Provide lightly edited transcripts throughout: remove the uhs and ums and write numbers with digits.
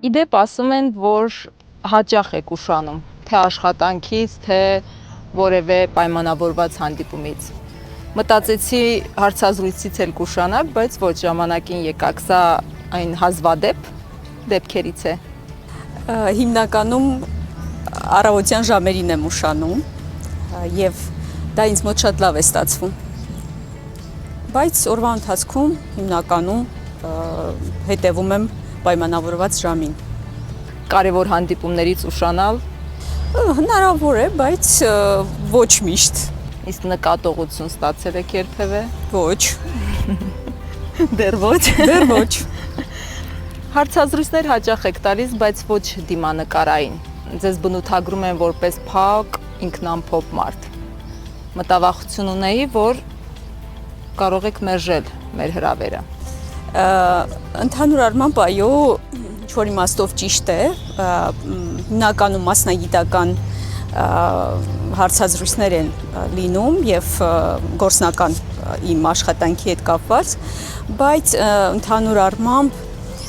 Իդեպ ասում են, որ հաճախ եք ուշանում, թե աշխատանքից, թե որևէ պայմանավորված հանդիպումից։ Մտածեցի հարցազրույցից էլ կուշանաք, բայց ոչ, ժամանակին եկաք, սա այն հազվադեպ դեպքերից է։ Հիմնականում առավոտյան ժամերին եմ ուշանում եւ դա ինձ մոտ շատ լավ է ստացվում։ Բայց օրվա ընթացքում հիմնականում հետևում եմ պայմանավորված ժամին։ Կարևոր հանդիպումներից ուշանալ հնարավոր է, բայց ոչ միշտ։ Իսկ նկատողություն ստացել եք երբևէ։ Ոչ։ Դեռ ոչ։ Դեռ ոչ։ Հարցազրույցներ հաճախ եք տալիս, բայց ոչ դիմանկարային։ Ձեզ բնութագրում են որպես փակ, ինքնամփոփ մարդ։ Մտավախություն ունեի, որ կարող եք մերժել մեր հրավերը։ Ընդհանուր առմամբ այո, ինչ-որ իմաստով ճիշտ է, հիմնականում մասնագիտական հարցազրույցներ են լինում եւ գործնական իմ աշխատանքի հետ կապված, բայց ընդհանուր առմամբ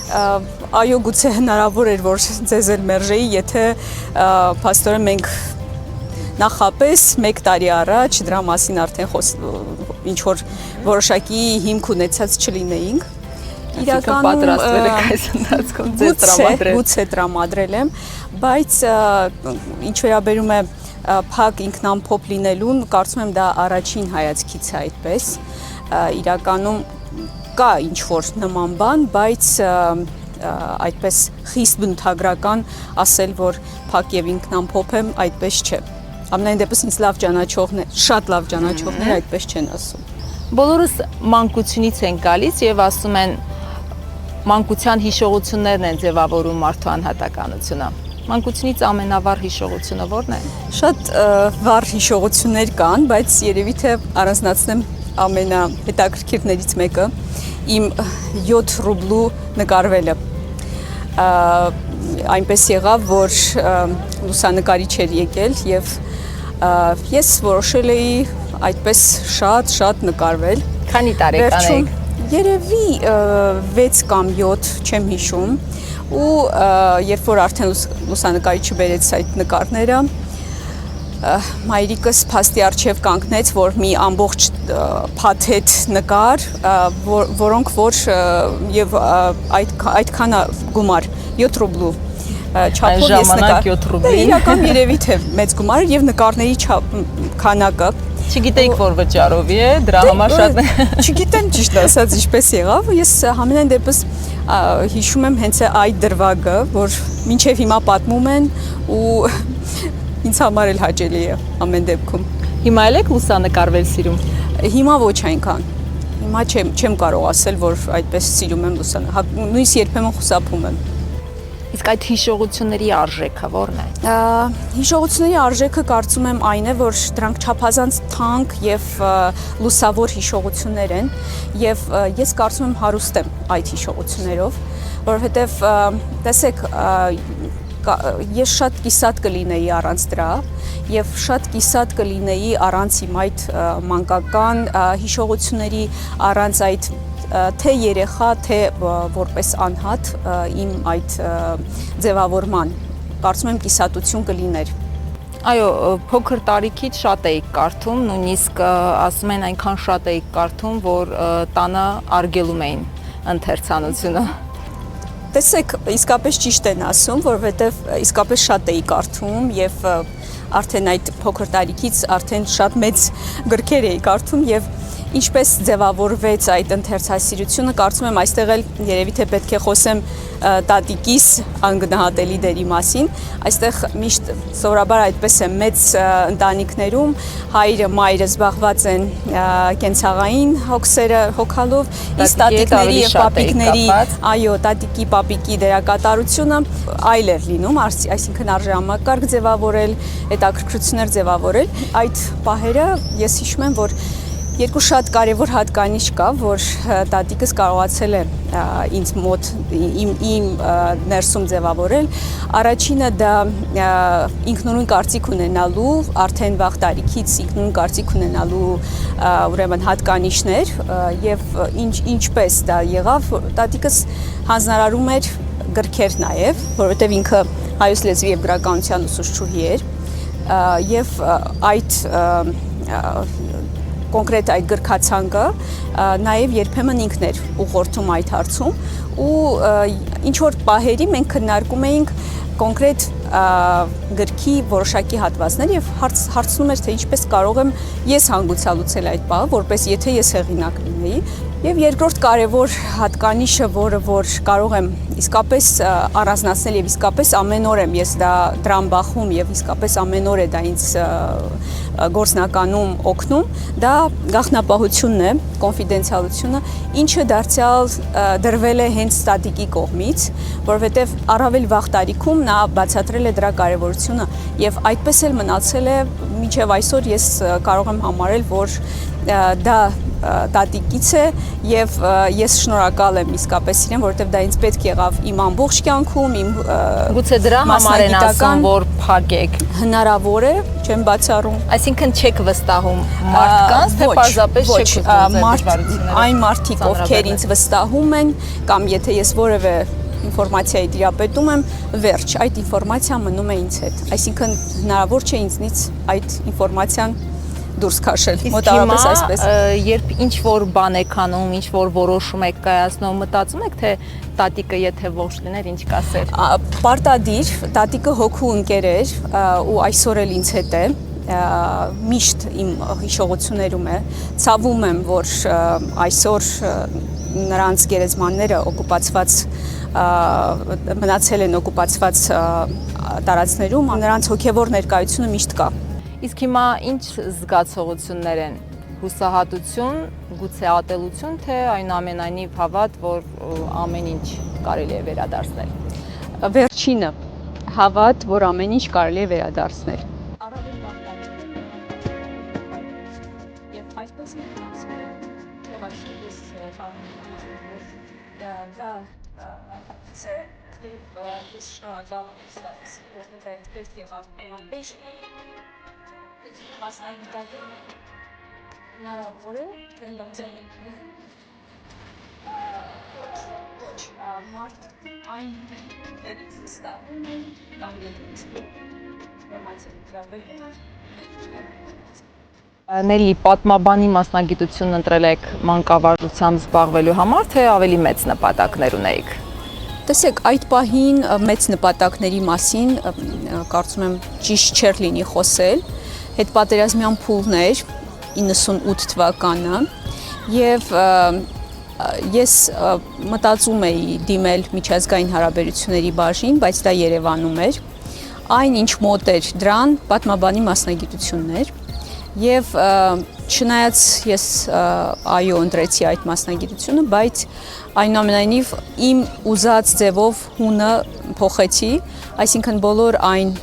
այո, գուցե հնարավոր էր, որ ձեզ էլ մերժեի, եթե փաստորեն մենք նախապես 1 տարի առաջ դրա մասին արդեն ինչ-որ որոշակի հիմք ունեցած չլինեինք։ Իրականում պատրաստվել եք այս ընթացքում ձեզ տրամադրել։ Գուցե տրամադրել եմ, բայց ինչ վերաբերում է փակ ինքնամփոփ լինելուն, կարծում եմ դա առաջին հայացքից է այդպես։ Իրականում կա ինչ-որ նման բան, բայց այդպես խիստ բնութագրական ասել, որ փակ եւ ինքնամփոփ եմ, այդպես չէ։ Ամենայն դեպս ինձ լավ ճանաչողներ, շատ լավ ճանաչողներ այդպես չեն ասում։ Բոլորս մանկությունից են գալիս եւ ասում են մանկության հիշողություններն են ձևավորում մարդու անհատականությունը։ Մանկությունից ամենավառ հիշողությունը ո՞րն է։ Շատ վառ հիշողություններ կան, բայց երևի թե առանձնացնեմ ամենահետաքրքիրներից մեկը իմ 7 ռուբլու նկարվելը։ Այնպես եղավ, որ լուսանկարիչ էր եկել եւ ես որոշել էի այդպես շատ նկարվել։ Քանի տարեկան եք։ Երևի 6 կամ 7, չեմ հիշում, ու երբ որ արդեն լուսանկարիչը բերեց այդ նկարները, մայրիկս փաստի առջև կանգնեց, որ մի ամբողջ փաթեթ նկար, որոնք որ եւ այդքան գումար 7 ռուբլու չափով ես նկար։ 7 ռուբլի։ Իրական երևի թե մեծ գումար եւ նկարների քանակը։ Չգիտեիք, որ վճարով է, դրա համար շատ Չգիտեմ ճիշտ ասած ինչպես եղավ, ես ամենայն դեպս հիշում եմ հենց այդ դրվագը, որ մինչև հիմա պատմում են ու ինձ համար էլ հաճելի է ամեն դեպքում։ Հիմա էլ եք լուսանկարվել սիրում։ Հիմա ոչ այնքան։ Հիմա չեմ կարող ասել, որ այդպես սիրում եմ լուսանկարել, նույնիսկ երբեմն խուսափում եմ։ Իսկ այդ հիշողությունների արժեքը ո՞րն է։ Հիշողությունների արժեքը կարծում եմ այն է, որ դրանք չափազանց թանկ եւ լուսավոր հիշողություններ են եւ ես կարծում եմ հարուստ եմ այդ հիշողություններով, որովհետեւ տեսեք, ես շատ կիսատ կլինեի առանց դրա եւ շատ կիսատ կլինեի առանց իմ այդ մանկական հիշողությունների, առանց այդ թե երեխա, թե որպես անհատ իմ այդ ձևավորման, կարծում եմ կիսատություն կլիներ։ Այո, փոքր տարիքից շատ էիք կարդում, նույնիսկ ասում են այնքան շատ էիք կարդում, որ տանը արգելում էին ընթերցանությունը։ Տեսեք, իսկապես ճիշտ են ասում, որովհետև իսկապես շատ էի կարդում եւ արդեն այդ փոքր տարիքից արդեն շատ մեծ գրքեր էի կարդում եւ ինչպես ձևավորվեց այդ ընթերցասիրությունը, կարծում եմ այստեղ էլ երևի թե պետք է խոսեմ տատիկիս անգնահատելի դերի մասին։ Այստեղ միշտ սովորաբար այդպես է մեծ ընտանիքներում հայրը, մայրը զբաղված են կենցաղային հոգսերը հոգալով, իսկ տատիկների եւ պապիկների, այո, տատիկի, պապիկի դերակատարությունը այլ էր լինում, այսինքն արժեհամակարգ ձևավորել, հետաքրքրություններ ձևավորել։ Այդ պահերը ես հիշում եմ, որ երկու շատ կարևոր հատկանիշ կա, որ տատիկս կարողացել է ինձ մոտ իմ ներսում ձևավորել։ Առաջինը դա ինքնուրույն կարծիք ունենալու, արդեն վաղ տարիքից ինքնուրույն կարծիք ունենալու ուրեմն հատկանիշներ եւ ինչպես դա եղավ, տատիկս հանձնարարում էր գրքեր նաև, որովհետև ինքը հայոց լեզվի եւ գրականության ուսուցչուհի էր, եւ այդ կոնկրետ այդ գրքացանկը նաև երբեմն ինքն էր ուղղորդում այդ հարցում ու ինչ որ պահերի մենք քննարկում էինք կոնկրետ գրքի որոշակի հատվածներ եւ հարցնում էր թե ինչպես կարող եմ ես հանգուցալուծել այդ բանը, որպես եթե ես հեղինակ լինեի։ Եվ երկրորդ կարևոր հատկանիշը, որը որ կարող եմ իսկապես առանձնացնել եւ իսկապես ամեն օր եմ ես դրան բախում եւ իսկապես ամեն օր է դա ինձ գործնականում օգնում, դա գաղտնապահությունն է, կոնֆիդենցիալությունը, ինչը դարձյալ դրվել է հենց ստատիկի կողմից, որովհետեւ առավել վաղ տարիքում նա բացատրել է դրա կարևորությունը եւ այդպես էլ մնացել է մինչեւ այսօր ես կարող եմ համարել, որ դա տատիկից է եւ ես շնորհակալ եմ իսկապես իրեն, որովհետեւ դա ինձ պետք եղավ իմ ամբողջ կյանքում, իմ գուցե դրա համար են ասում, որ փակեք։ Հնարավոր է, չեմ բացառում։ Այսինքն չեք վստահում մարդկանց, թե պարզապես չեք ուզում դժվարությունները։ Այն մարդիկ, ովքեր ինձ վստահում են, կամ եթե ես որևէ ինֆորմացիայի տիրապետում եմ, վերջ, այդ ինֆորմացիան մնում է ինձ հետ։ Այսինքն հնարավոր չէ ինձնից այդ ինֆորմացիան դուրս քաշել, մոտավորապես այսպես։ Երբ ինչ որ բան եք անում, ինչ որ որոշում եք կայացնում, մտածում եք թե տատիկը եթե ողջ լիներ, ինչ կասեր։ Պարտադիր, տատիկը հոգու ընկեր էր ու այսօր էլ ինձ հետ է, միշտ իմ հիշողություններում է։ Ցավում եմ, որ այսօր նրանց գերեզմանները օկուպացված մնացել են օկուպացված տարածքներում, նրանց հոգևոր ներկայությունը միշտ կա։ Իսկ հիմա ինչ զգացողություններ են, հուսահատություն, գուցե ատելություն, թե այնուամենայնիվ հավատ, որ ամեն ինչ կարելի է վերադարձնել։ Վերջինը, հավատ, որ ամեն ինչ կարելի է վերադարձնել։ Նելի, պատմաբանի մասնագիտությունն ընտրել եք մանկավարժությամբ զբաղվելու համար, թե ավելի մեծ նպատակներ ունեիք։ Տեսեք, այդ պահին մեծ նպատակների մասին կարծում եմ ճիշտ չէր լինի խոսել, հետպատերազմյան փուլն էր 98 թվականը եւ ես մտածում էի դիմել միջազգային հարաբերությունների բաժին, բայց դա Երևանում էր։ Այն ինչ մոտ էր դրան պատմաբանի մասնագիտությունն էր եւ չնայած ես այո ընտրեցի այդ մասնագիտությունը, բայց այնուամենայնիվ իմ ուզած ձևով հունը փոխեցի, այսինքն բոլոր այն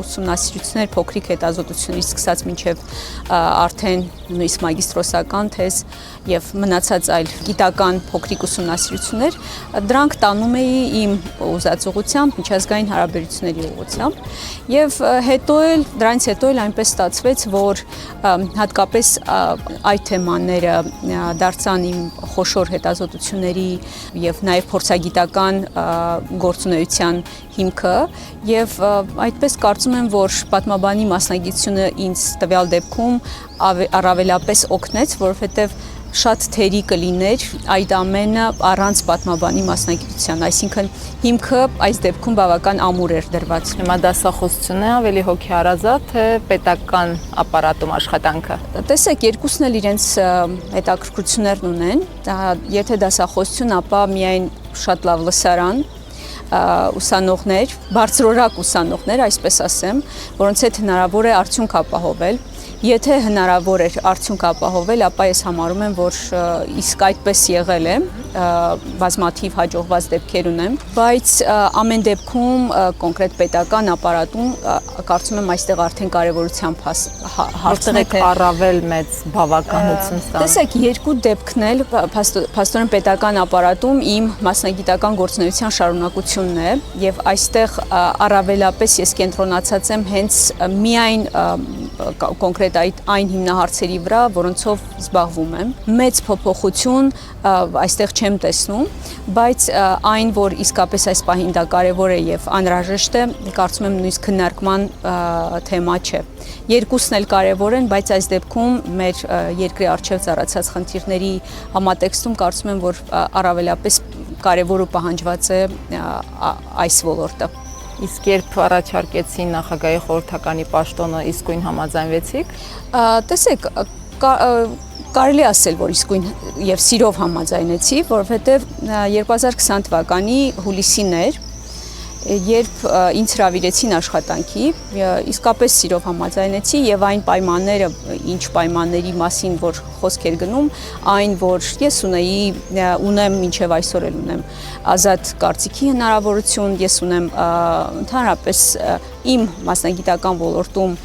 ուսումնասիրություններ, փոքրիկ հետազոտություններից սկսած մինչև արդեն նույնիսկ մագիստրոսական թեզ եւ մնացած այլ գիտական փոքրիկ ուսումնասիրություններ, դրանք տանում էի իմ ուզածողությամբ, միջազգային հարաբերությունների ուղղությամբ եւ հետո էլ դրանից հետո էլ այնպես ստացվեց, որ հատկապես այդ թեմաները դարձան իմ խոշոր հետազոտությունների եւ նաեւ փորձագիտական գործունեության հիմքը եւ այդպես կարծում եմ, որ պատմաբանի մասնագիտությունը ինձ տվյալ դեպքում առավելապես օգնեց, որովհետեւ շատ թերի կլիներ այդ ամենը առանց պատմաբանի մասնագիտության, այսինքն հիմքը այս դեպքում բավական ամուր էր դրված։ Հիմա դասախոսությունն է ավելի հոգեհարազատ, թե պետական ապարատում աշխատանքը։ Տեսեք, երկուսն էլ իրենց հետաքրքրություններն ունեն, եթե դասախոսություն, ապա միայն շատ լավ լսարան, ուսանողներ, բարձրորակ ուսանողներ, այսպես ասեմ, որոնց հետ հնարավոր է արդյունք ապահովել։ Եթե հնարավոր է արդյունք ապահովել, ապա ես համարում եմ, որ իսկ այդպես եղել է, բազմաթիվ հաջողված դեպքեր ունեմ, բայց ամեն դեպքում կոնկրետ պետական ապարատում կարծում եմ այստեղ արդեն կարևորությամբ հարցն է առավել մեծ բավականություն ստանում։ Տեսեք, երկու դեպքն էլ փաստորեն պետական ապարատում իմ մասնագիտական գործունեության շարունակությունն է եւ այստեղ առավելապես ես կենտրոնացած եմ հենց միայն կոնկրետ այն հիմնահարցերի վրա, որոնցով զբաղվում եմ։ Մեծ փոփոխություն այստեղ չեմ տեսնում, բայց այն, որ իսկապես այս պահին դա կարևոր է եւ անհրաժեշտ է, կարծում եմ նույնիսկ քննարկման թեմա չէ։ Երկուսն էլ կարևոր են, բայց այս դեպքում մեր երկրի առջև ծառացած խնդիրների համատեքստում կարծում եմ, որ առավելապես կարևոր ու պահանջված է այս ոլորտը։ Իսկ երբ առաջարկեցին նախագահի խորհրդականի պաշտոնը, իսկույն համաձայնվեցիք։ Տեսեք, կարելի ասել, որ իսկույն եւ սիրով համաձայնեցի, որովհետեւ 2020 թվականի հուլիսին էր, երբ ինձ հրավիրեցին աշխատանքի, իսկապես սիրով համաձայնեցի եւ այն պայմանները, ինչ պայմանների մասին որ խոսք էր գնում, այն որ ես ունեմ մինչեւ այսօր էլ ունեմ ազատ կարծիքի հնարավորություն, ես ունեմ ընդհանրապես իմ մասնագիտական ոլորտում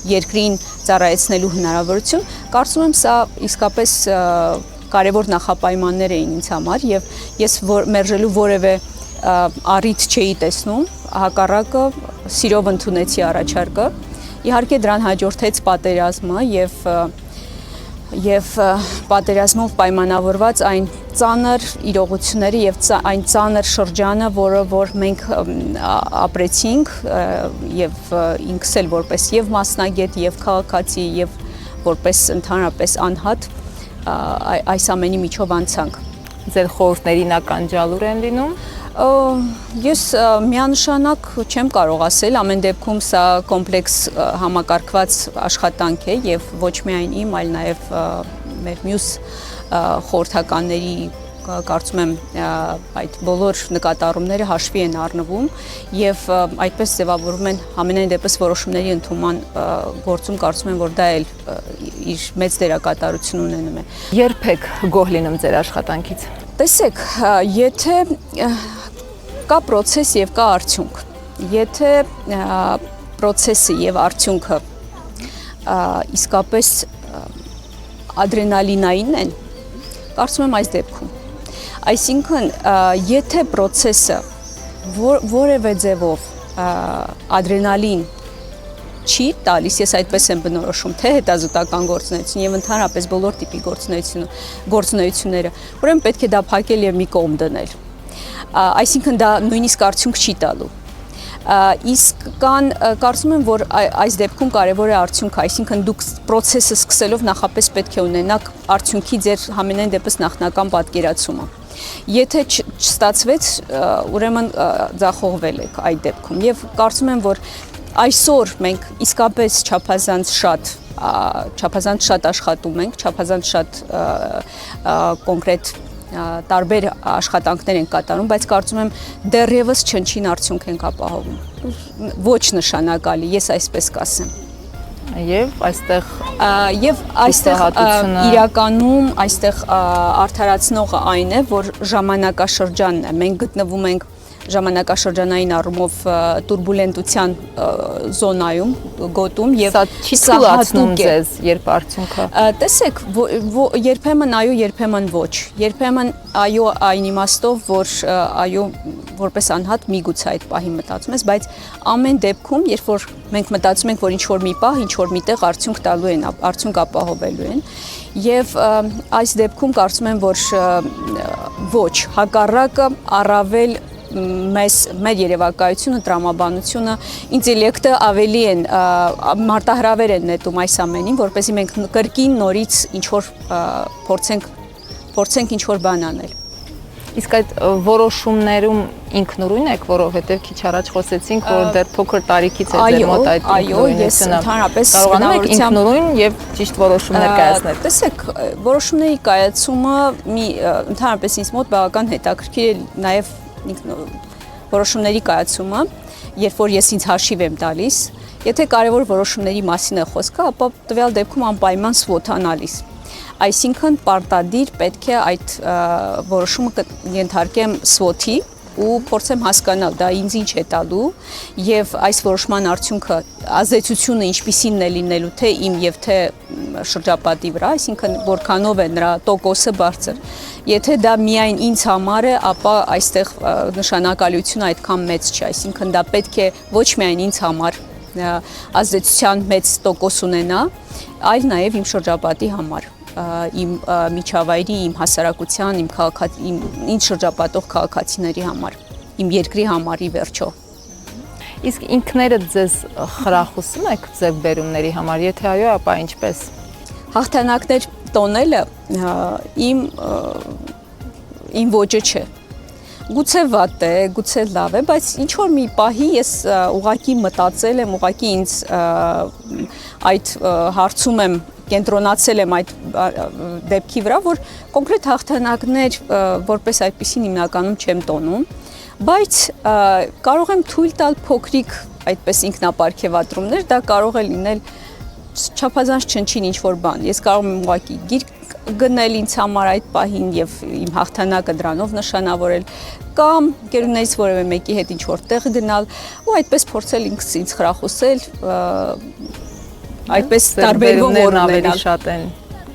երկրին ծառայեցնելու հնարավորություն, կարծում եմ սա իսկապես կարևոր նախապայմաններ էին ինձ համար եւ ես մերժելու որևէ առիթ չէի տեսնում, հակառակը սիրով ընդունեցի առաջարկը։ Իհարկե դրան հաջորդեց պատերազմը եւ պատերազմով պայմանավորված այն ծանր իրողությունները եւ այն ծանր շրջանը, որ մենք ապրեցինք եւ ինքս էլ որպես եւ մասնագետ եւ քաղաքացի եւ որպես ընդհանրապես անհատ այս ամենի միջով անցանք։ Ձեր խորհուրդներին ականջալուր են լինում։ Ես միանշանակ չեմ կարող ասել, ամեն դեպքում սա կոմպլեքս համակարգված աշխատանք է եւ ոչ միայն իմ, այլ նաեւ մեր մյուս խորհրդականների կարծում եմ այդ բոլոր նկատառումները հաշվի են առնվում եւ այդպես ձևավորվում են ամենայն դեպս որոշումների ընդունման գործում կարծում եմ որ դա էլ իր մեծ դերակատարություն ունենում է։ Երբ եք գոհ լինում ձեր աշխատանքից։ Տեսեք, եթե կա process եւ կա արդյունք։ Եթե process-ը եւ արդյունքը իսկապես ադրենալինային են, կարծում եմ այս դեպքում։ Այսինքն, եթե process-ը որևէ ձևով ադրենալին չի տալիս, ես այդպես եմ բնորոշում, թե հետազոտական գործունեություն եւ ընդհանրապես բոլոր տիպի գործունեությունները, ուրեմն պետք է դա փակել եւ մի կողմ դնել։ Այսինքն դա նույնիսկ արդյունք չի տալու։ Իսկ կան կարծում եմ որ այս դեպքում կարևոր է արդյունքը, այսինքն դուք process-ը սկսելով նախապես պետք է ունենաք արդյունքի ձեր համենայն դեպս նախնական պատկերացումը։ Եթե չստացվեց, ուրեմն ձախողվել եք այդ դեպքում եւ կարծում եմ որ այսօր մենք իսկապես չափազանց շատ աշխատում ենք, չափազանց շատ կոնկրետ տարբեր աշխատանքներ են կատարում, բայց կարծում եմ դեռևս չնչին արդյունք ենք ապահովում։ Ոչ նշանակալի, ես այսպես կասեմ։ Եվ այստեղ իրականում այստեղ արդարացնողը այն է, որ ժամանակաշրջանն է։ Մենք գտնվում ենք ժամանակաշրջանային առումով տուրբուլենտության զոնայում, գոտում եւ սա չի թույլատնում ձեզ երբ արդյունքը։ Տեսեք, երբեմն այո, երբեմն ոչ։ Երբեմն այո այն իմաստով, որ այո որպես անհատ միգուցե այդ պահի մտածում ես, բայց ամեն դեպքում, երբ որ մենք մտածում ենք, որ ինչ որ մի պահ, ինչ որ միտեղ արդյունք տալու են, արդյունք ապահովելու են, եւ այս դեպքում կարծում եմ, որ ոչ, հակառակը առավել մեր երևակայությունը, տրամաբանությունը, ինտելեկտը ավելի են մարտահրավեր են նետում այս ամենին, որպեսզի մենք կրկին նորից ինչ որ փորձենք ինչ որ բան անել։ Իսկ այդ որոշումներում ինքնուրույն եք, որովհետև քիչ առաջ խոսեցինք, որ դեռ փոքր տարիքից է ձեր մոտ այդ ինքնուրույնությունը։ Կարողանում եք ինքնուրույն եւ ճիշտ որոշումներ կայացնել։ Տեսեք, որոշումների կայացումը ընդհանրապես ինձ մոտ բավական հետաքրքիր է նաեւ որոշումների կայացումը, երբ որ ես ինձ հաշիվ եմ տալիս, եթե կարևոր որոշումների մասին է խոսքը, ապա տվյալ դեպքում անպայման SWOT անալիզ։ Այսինքն պարտադիր պետք է այդ որոշումը ենթարկեմ SWOT-ի ու փորձեմ հասկանալ դա ինձ ինչ է տալու եւ այս որոշման արդյունքը ազդեցությունը ինչպիսին է լինելու թե իմ եւ թե շրջապատի վրա, այսինքն որքանով է նրա տոկոսը բարձր։ Եթե դա միայն ինձ համար է, ապա այստեղ նշանակալությունը այդքան մեծ չէ, այսինքն դա պետք է ոչ միայն ինձ համար ազդեցության մեծ տոկոս ունենա, այլ նաև իմ շրջապատի համար, իմ միջավայրի, իմ հասարակության, իմ ինձ շրջապատող քաղաքացիների համար, իմ երկրի համար ի վերջո։ Իսկ ինքներդ ձեզ խրախուսում եք ձեռքբերումների համար, եթե այո, ապա ինչպես։ Հաղթանակներ տոնելը իմ ոճը չէ։ Գուցե վատ է, գուցե լավ է, բայց ինչ որ մի պահի ես ուղղակի մտածել եմ, ուղղակի ինձ այդ հարցում եմ կենտրոնացել եմ այդ դեպքի վրա, որ կոնկրետ հաղթանակներ որպես այդպեսին հիմնականում չեմ տոնում, բայց կարող եմ թույլ տալ փոքրիկ այդպես ինքնապարգևատրումներ, դա կարող է լինել չափազանց չնչին ինչ որ բան։ Ես կարող եմ ուղղակի գիրք գնել ինձ համար այդ պահին եւ իմ հաղթանակը դրանով նշանավորել կամ գերուներից որևէ մեկի հետ ինչ որ տեղ գնալ ու այդպես փորձել ինձ խրախուսել այդպես տարբերվում ավելի շատ են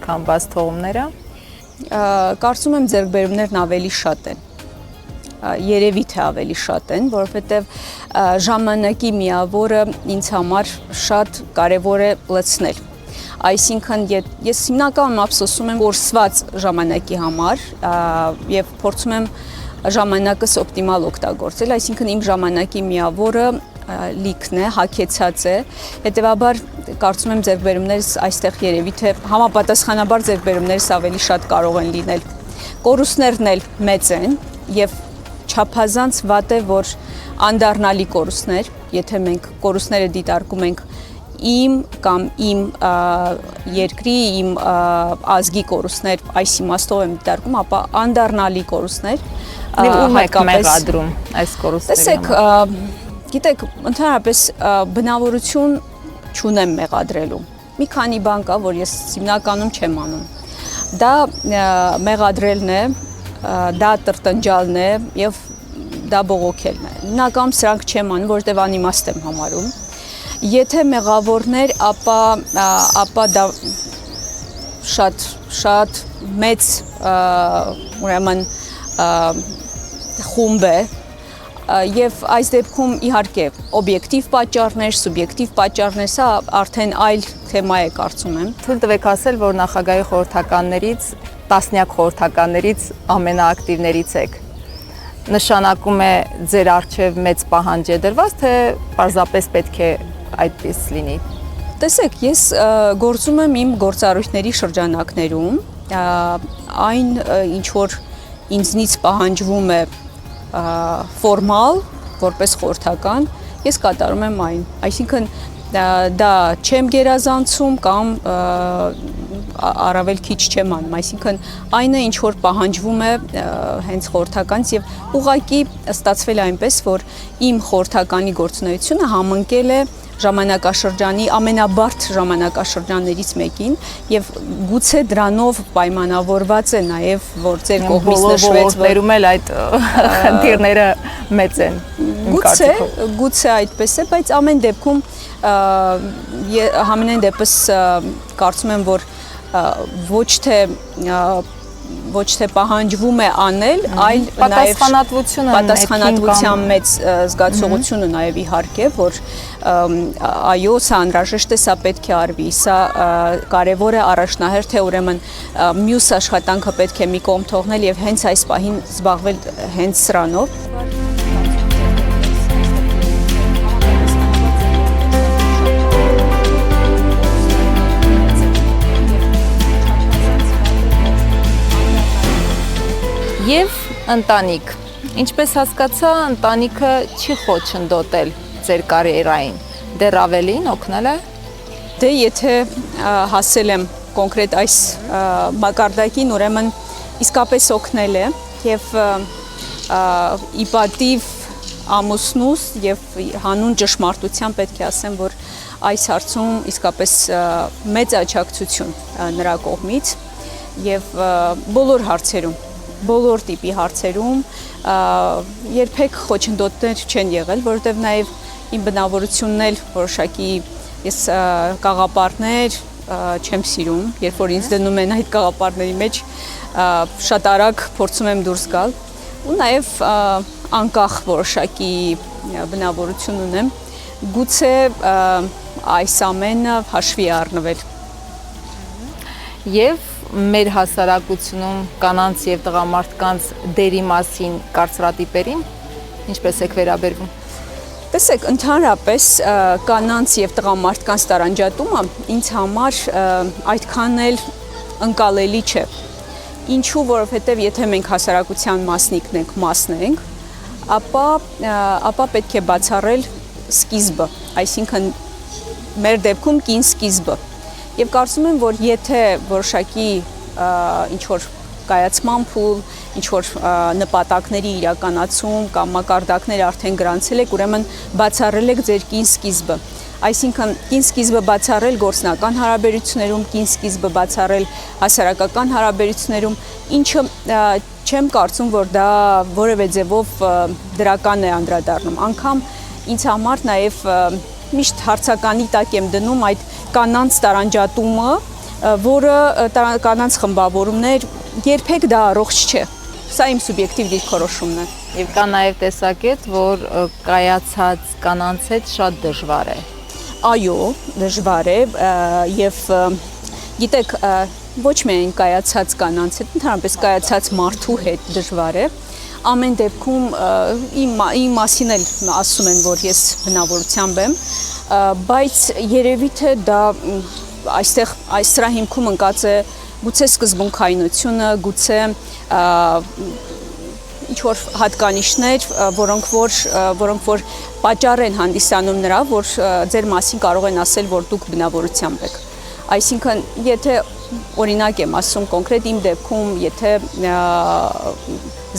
քան բաց թողումները։ Կարծում եմ ձեռքբերումներն ավելի շատ են։ Երևի թե ավելի շատ են, որովհետև ժամանակի միավորը ինձ համար շատ կարևոր է լցնել։ Այսինքն ես հիմնականում ափսոսում եմ կորսված ժամանակի համար եւ փորձում եմ ժամանակս օպտիմալ օգտագործել, այսինքն իմ ժամանակի միավորը լիքն է, հագեցած է, հետեւաբար կարծում եմ ձեռքբերումներս այստեղ երևի թե համապատասխանաբար ձեռքբերումներս ավելի շատ կարող են լինել։ Կորուստներն էլ մեծ են եւ չափազանց վատ է, որ անդառնալի կորուստներ, եթե մենք կորուստները դիտարկում ենք իմ կամ իմ երկրի, իմ ազգի կորուստներ, այս իմաստով եմ դիտարկում, ապա անդառնալի կորուստներ ում եք մեղադրում այս կորուստների համար։ Գիտեք, ընդհանրապես բնավորություն չունեմ մեղադրելու։ Մի քանի բան կա, որ ես հիմնականում չեմ անում։ Դա մեղադրելն է, դա տրտնջալն է եւ դա բողոքելն է։ Հիմնականում սրանք չեմ անում, որովհետեւ անիմաստ եմ համարում։ Եթե մեղավորներ, ապա դա շատ մեծ ուրեմն խումբ է եւ այս դեպքում իհարկե օբյեկտիվ պատճառներ, սուբյեկտիվ պատճառներ, սա արդեն այլ թեմա է կարծում եմ։ Թույլ տվեք ասել, որ նախագահի խորհրդականներից, տասնյակ խորհրդականներից ամենաակտիվներից եք։ Նշանակում է ձեր արժև մեծ պահանջ է դրված, թե պարզապես պետք է այդպես լինի։ Տեսեք, ես գործում եմ իմ գործառույթների շրջանակներում, այն ինչ որ ինձնից պահանջվում է ֆորմալ, որպես խորհրդական, ես կատարում եմ այն։ Այսինքն դա չեմ գերազանցում կամ առավել քիչ չեմ անում, այսինքն այն է ինչ որ պահանջվում է հենց խորհրդականից եւ ուղղակի ստացվել այնպես, որ իմ խորհրդականի գործունեությունը համընկել է ժամանակաշրջանի ամենաբարդ ժամանակաշրջաններից մեկին եւ գուցե դրանով պայմանավորված է նաեւ որ ձեր կողմից նշվեց որներում էլ այդ խնդիրները մեծ են։ Գուցե այդպես է, բայց ամեն դեպքում համենայն դեպս կարծում եմ որ ոչ թե պահանջվում է անել, այլ նաև պատասխանատվության մեծ զգացողությունը նաև իհարկե, որ այո, սա անհրաժեշտ է, սա պետք է արվի, սա կարևոր է, առաջնահերթ է, ուրեմն մյուս աշխատանքը պետք է մի կողմ թողնել եւ հենց այս պահին զբաղվել հենց սրանով։ Եվ ընտանիք։ Ինչպես հասկացա, ընտանիքը չի խոչընդոտել ձեր կարիերային, դեռ ավելին օգնել է։ Դե եթե հասել եմ կոնկրետ այս մակարդակին, ուրեմն իսկապես օգնել է եւ ի պատիվ ամուսնուս եւ հանուն ճշմարտության պետք է ասեմ, որ այս հարցում իսկապես մեծ աջակցություն նրա կողմից եւ բոլոր հարցերում բոլոր տիպի հարցերում երբեք խոչընդոտներ չեն եղել, որովհետև նաև իմ բնավորությունն էլ որոշակի ես կաղապարներ չեմ սիրում, երբ որ ինձ դնում են այդ կաղապարների մեջ, շատ արագ փորձում եմ դուրս գալ ու նաև անկախ որոշակի բնավորություն ունեմ, գուցե այս ամենը հաշվի առնվել։ Եվ մեր հասարակությունում կանանց եւ տղամարդկանց դերի մասին կարծրատիպերին ինչպես եք վերաբերվում։ Տեսեք, ընդհանրապես կանանց եւ տղամարդկանց տարանջատումը ինձ համար այդքան էլ ընկալելի չէ։ Ինչու, որովհետեւ եթե մենք հասարակության մասն ենք, ապա պետք է բացառել սկիզբը, այսինքն մեր դեպքում կին սկիզբը։ Եվ կարծում եմ, որ եթե որոշակի ինչ-որ կայացման փուլ, ինչ-որ նպատակների իրականացում կամ մակարդակներ արդեն գրանցել եք, ուրեմն բացառել եք ձեր կին սկիզբը։ Այսինքն կին սկիզբը բացառել գործնական հարաբերություններում, կին սկիզբը բացառել հասարակական հարաբերություններում, ինչը չեմ կարծում, որ դա որևէ ձևով դրական է անդրադառնում։ Անգամ ինձ համար նաև միշտ հարցականի տակ եմ դնում այդ կանանց տարանջատումը, որը կանանց խմբավորումներ երբեք դա առողջ չէ։ Սա իմ սուբյեկտիվ դիրքորոշումն է։ Եվ կա նաև տեսակետ, որ կայացած կանանց հետ շատ դժվար է։ Այո, դժվար է եւ գիտեք, ոչ միայն կայացած կանանց հետ, ընդհանրապես կայացած մարդու հետ դժվար է։ Ամեն դեպքում իմ մասին էլ ասում են, որ ես բնավորությամբ եմ, բայց երևի թե դա սրա հիմքում ընկած է գուցե սկզբունքայնությունը, գուցե ինչ-որ հատկանիշներ, որոնք որ պատճառ են հանդիսանում նրա, որ ձեր մասին կարող են ասել, որ դուք բնավորությամբ եք։ Այսինքն, եթե օրինակ եմ ասում կոնկրետ իմ դեպքում, եթե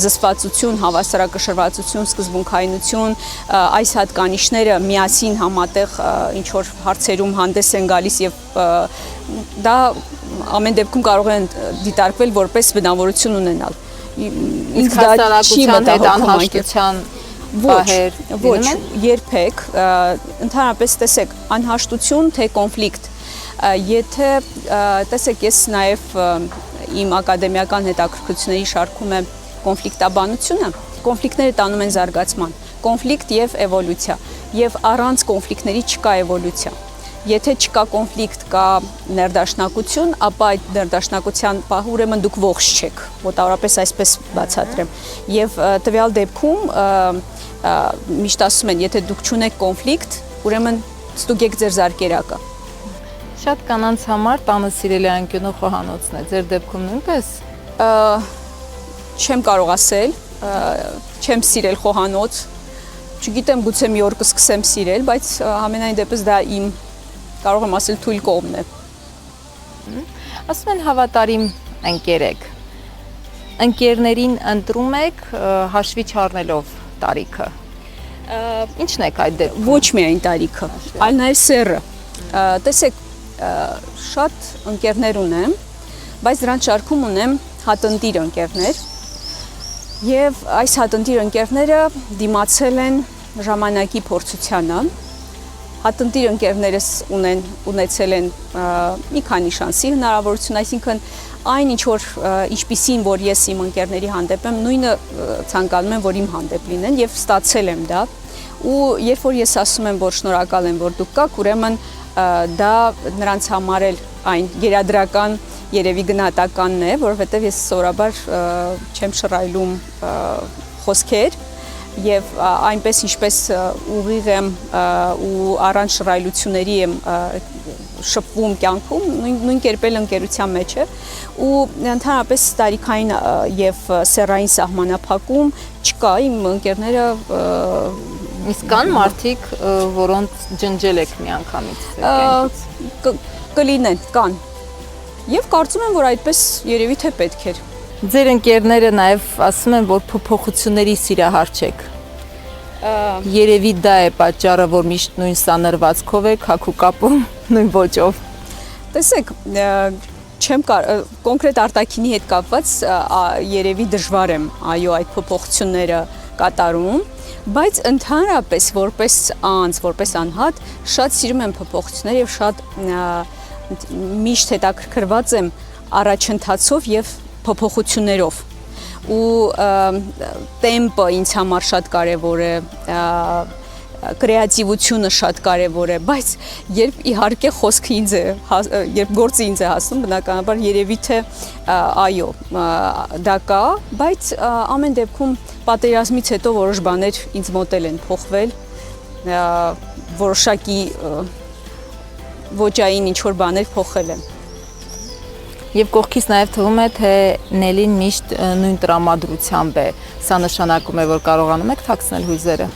զսպվածություն, հավասարակշռվածություն, սկզբունքայնություն, այս հատկանիշները միասին համատեղ ինչ-որ հարցերում հանդես են գալիս եւ դա ամեն դեպքում կարող են դիտարկվել որպես բնավորություն ունենալ։ Իսկ հասարակության հետ անհաշտության բահեր ոչ, երբեք, ընդհանրապես տեսեք, անհաշտություն թե կոնֆլիկտ, եթե տեսեք, ես նաև իմ ակադեմիական հետաքրքրությունների շարքում եմ կոնֆլիկտաբանությունը, կոնֆլիկտները տանում են զարգացման, կոնֆլիկտ եւ էվոլյուցիա, եւ առանց կոնֆլիկտների չկա էվոլյուցիա։ Եթե չկա կոնֆլիկտ, կա ներդաշնակություն, ապա այդ ներդաշնակության պահը ուրեմն դուք ողջ չեք, մոտավորապես այսպես բացատրեմ։ Եվ տվյալ դեպքում միշտ ասում են, եթե դուք չունեք կոնֆլիկտ, ուրեմն ստուգեք ձեր զարկերակը։ Շատ կանանց համար տանը սիրելի անկյունը խոհանոցն է, ձեր դեպքում նույնպես։ Չեմ կարող ասել, չեմ սիրել խոհանոց, չգիտեմ, գուցե մի օր կսկսեմ սիրել, բայց ամենայն դեպս դա իմ, կարող եմ ասել, թույլ կողմն է։ Ասում են հավատարիմ ընկեր եք, ընկերներին ընտրում եք հաշվի չառնելով տարիքը, ինչն եք այդ դեպքում։ Ոչ միայն տարիքը, այլ նաև սեռը, տեսեք, շատ ընկերներ ունեմ, բայց դրանց շարքում ունեմ հատնտիր ընկերներ, եւ այս հատնտիր ընկերները դիմացել են ժամանակի փորձությանը, հատնտիր ընկերներս ունեցել են մի քանի շանսի հնարավորություն, այսինքն այն ինչպիսին որ ես իմ ընկերների հանդեպ եմ, նույնը ցանկանում եմ, որ իմ հանդեպ լինեն եւ ստացել եմ դա, ու երբ որ ես ասում եմ, որ շնորհակալ եմ, որ դուք կաք, ուրեմն դա նրանց համար էլ այն գերադրական երևի գնահատականն է, որովհետև ես սովորաբար չեմ շռայլում խոսքեր եւ այնպես ինչպես ուղիղ եմ ու առանց շռայլությունների եմ շփվում կյանքում, նույն կերպ էլ ընկերության մեջ է ու ընդհանրապես տարիքային եւ սեռային սահմանափակում չկա, իմ ընկերները իսկ կան մարդիկ, որոնց ջնջել եք միանգամից կլինեն, կան։ Եվ կարծում եմ, որ այդպես երևի թե պետք էր։ Ձեր ընկերները նաև ասում են, որ փոփոխությունների սիրահար չեք։ Երևի դա է պատճառը, որ միշտ նույն սանրվածքով եք, հագու կապում, նույն ոճով։ Տեսեք, չեմ կոնկրետ արտաքինի հետ կապված երևի դժվար եմ, այո, այդ փոփոխությունները կատարում, բայց ընդհանրապես որպես անձ, որպես անհատ, շատ սիրում եմ փոփոխություններ եւ շատ միշտ հետաքրքրված եմ առաջընթացով եւ փոփոխություններով ու տեմպը ինձ համար շատ կարեւոր է կրեատիվությունը շատ կարևոր է, բայց երբ իհարկե խոսքը ինձ է, երբ գործը ինձ է հասնում, բնականաբար երևի թե այո, դա կա, բայց ամեն դեպքում պատերազմից հետո որոշ բաներ ինձ մոտ են փոխվել, որոշակի ոճային ինչ-որ բաներ փոխել են։ Եվ կողքից նաև թվում է, թե Նելին միշտ նույն տրամադրությամբ է։ Սա նշանակում է, որ կարողանում եք թաքցնել հույզերը։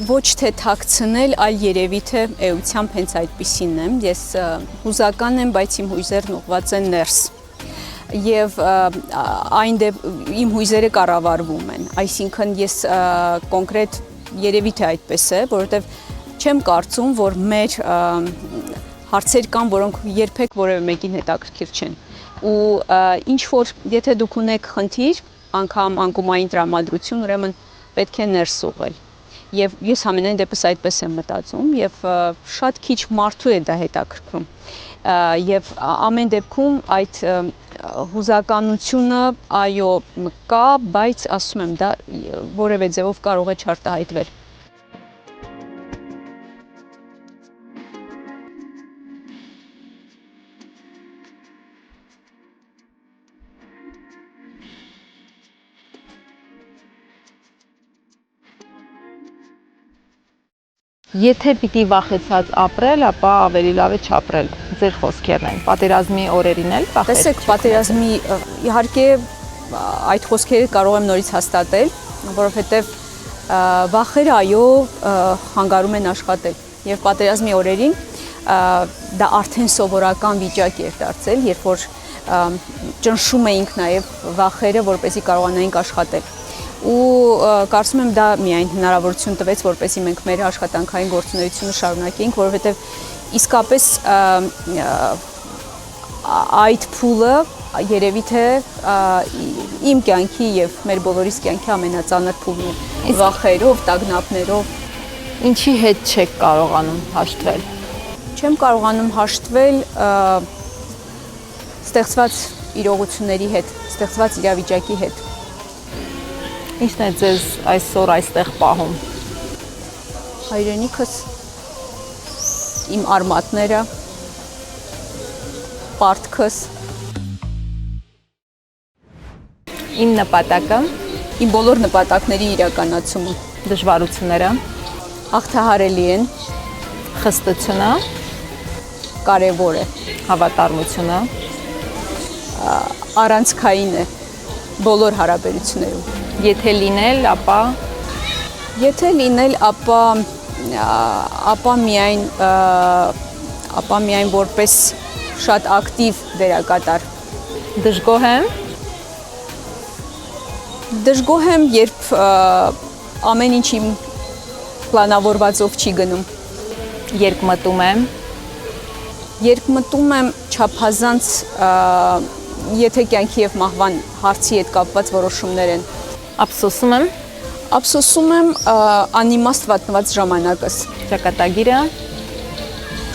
Ոչ թե թաքցնել, այլ երևի թե էությամբ հենց այդպիսին եմ։ Ես հուզական եմ, բայց իմ հույզերն ուղղված են ներս։ Եվ իմ հույզերը կառավարվում են։ Այսինքն ես կոնկրետ երևի թե այդպես է, որովհետև չեմ կարծում, որ մեր հարցեր կան, որոնք երբեք որևէ մեկին հետաքրքիր չեն։ Ու ինչ որ եթե դուք ունեք խնդիր, անգամ անկումային տրամադրություն, ուրեմն պետք է ներս ուղղել։ Եվ ես ամենայն դեպս այդպես եմ մտածում եւ շատ քիչ մարդու է դա հետաքրքրում։ Եվ ամեն դեպքում այդ հուզականությունը այո կա, բայց ասում եմ դա որևէ ձևով կարող է չարտահայտվել։ Եթե պիտի վախեցած ապրել, ապա ավելի լավ է չապրել։ Ձեր խոսքերն են։ Պատերազմի օրերին էլ վախեցած։ Տեսեք, պատերազմի իհարկե այդ խոսքերը կարող եմ նորից հաստատել, որովհետև վախերը այո հանգարում են աշխատել։ Եվ պատերազմի օրերին դա արդեն սովորական վիճակ էր դարձել, երբ որ ճնշում էինք նաև վախերը, որպեսզի կարողանայինք աշխատել։ Ու կարծում եմ դա միայն հնարավորություն տվեց, որպեսզի մենք մեր աշխատանքային գործունեությունը շարունակեինք, որովհետև իսկապես այդ փուլը երևի թե իմ կյանքի եւ մեր բոլորիս կյանքի ամենածանր փուլն է, վախերով, տագնապներով։ Ինչի հետ չեք կարողանում հաշտվել։ Չեմ կարողանում հաշտվել ստեղծված իրողությունների հետ, ստեղծված իրավիճակի հետ։ Ինչն է ձեզ այսօր այստեղ պահում։ Հայրենիքս, իմ արմատները, պարտքս, Իմ նպատակը, իմ բոլոր նպատակների իրականացումը, դժվարությունները, հաղթահարելի են, խստությունը, կարևոր է, հավատարմությունը, առանցքային է բոլոր հարաբերություններում։ Եթե լինել, ապա միայն որպես շատ ակտիվ դերակատար։ դժգոհ եմ, Դժգոհ եմ, երբ ամեն ինչ իմ պլանավորվածով չի գնում։ Երբ մտում եմ չափազանց, եթե կյանքի եւ մահվան հարցի հետ կապված որոշումներ են։ Ափսոսում եմ անիմաստ վատնված ժամանակս։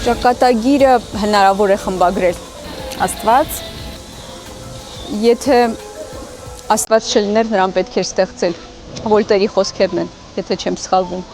Ճակատագիրը հնարավոր է խմբագրել։ Աստված, Եթե Աստված չլիներ, նրան պետք էր ստեղծել։ Վոլտերի խոսքերն են, եթե չեմ սխալվում։